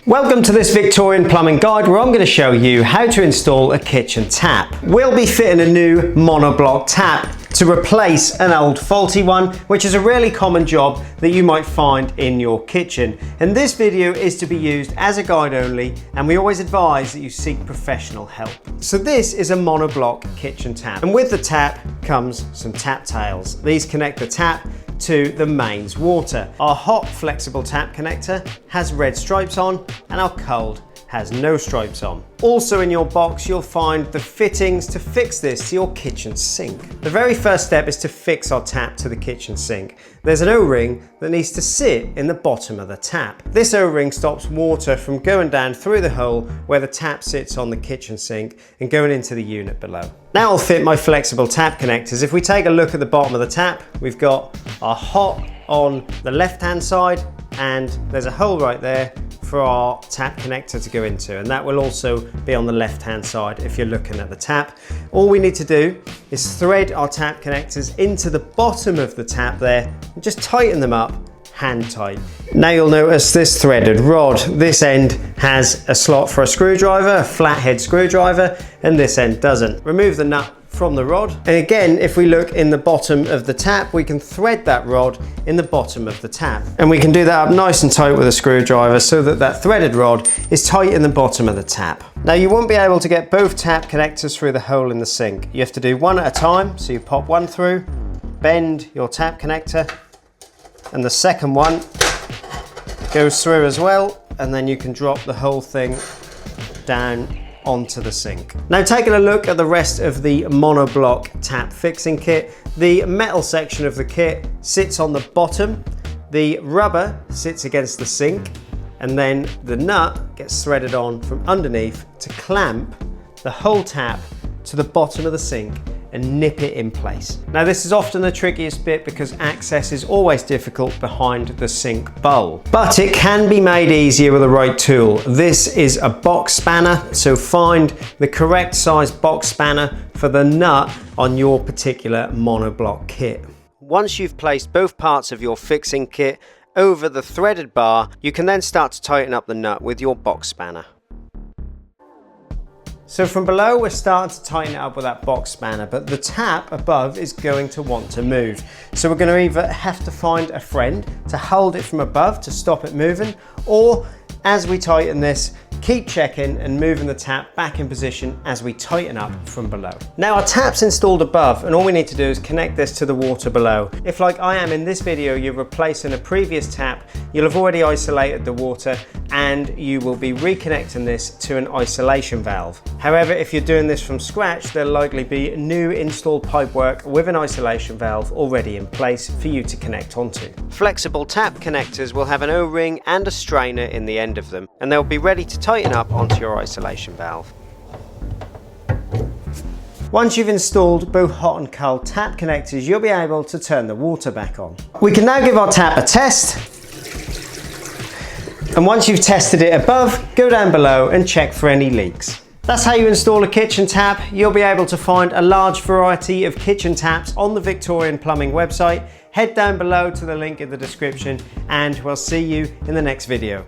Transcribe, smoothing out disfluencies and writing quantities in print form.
Welcome to this Victorian plumbing guide where I'm going to show you how to install a kitchen tap. We'll be fitting a new monoblock tap to replace an old faulty one, which is a really common job that you might find in your kitchen. And this video is to be used as a guide only, and we always advise that you seek professional help. So this is a monoblock kitchen tap, and with the tap comes some tap tails. These connect the tap to the mains water. Our hot flexible tap connector has red stripes on, and our cold has no stripes on. Also in your box you'll find the fittings to fix this to your kitchen sink. The very first step is to fix our tap to the kitchen sink. There's an O-ring that needs to sit in the bottom of the tap. This O-ring stops water from going down through the hole where the tap sits on the kitchen sink and going into the unit below. Now I'll fit my flexible tap connectors. If we take a look at the bottom of the tap, we've got our hot on the left hand side, and there's a hole right there for our tap connector to go into, and that will also be on the left hand side if you're looking at the tap. All we need to do is thread our tap connectors into the bottom of the tap there and just tighten them up hand tight. Now you'll notice this threaded rod, this end has a slot for a screwdriver, a flathead screwdriver, and this end doesn't. Remove the nut from the rod, and again if we look in the bottom of the tap we can thread that rod in the bottom of the tap, and we can do that up nice and tight with a screwdriver so that that threaded rod is tight in the bottom of the tap. Now you won't be able to get both tap connectors through the hole in the sink. You have to do one at a time, so you pop one through, bend your tap connector, and the second one goes through as well, and then you can drop the whole thing down onto the sink. Now taking a look at the rest of the monoblock tap fixing kit, the metal section of the kit sits on the bottom, the rubber sits against the sink, and then the nut gets threaded on from underneath to clamp the whole tap to the bottom of the sink and nip it in place. Now this is often the trickiest bit because access is always difficult behind the sink bowl, but it can be made easier with the right tool. This is a box spanner, so find the correct size box spanner for the nut on your particular monoblock kit. Once you've placed both parts of your fixing kit over the threaded bar, you can then start to tighten up the nut with your box spanner. So from below we're starting to tighten it up with that box spanner, but the tap above is going to want to move. So we're going to either have to find a friend to hold it from above to stop it moving, or as we tighten this, keep checking and moving the tap back in position as we tighten up from below. Now our tap's installed above, and all we need to do is connect this to the water below. If, like I am in this video, you're replacing a previous tap, you'll have already isolated the water and you will be reconnecting this to an isolation valve. However, if you're doing this from scratch, there'll likely be new installed pipework with an isolation valve already in place for you to connect onto. Flexible tap connectors will have an O-ring and a strainer in the end of them, and they'll be ready to tighten up onto your isolation valve. Once you've installed both hot and cold tap connectors, you'll be able to turn the water back on. We can now give our tap a test. And once you've tested it above, go down below and check for any leaks. That's how you install a kitchen tap. You'll be able to find a large variety of kitchen taps on the Victorian Plumbing website. Head down below to the link in the description, and we'll see you in the next video.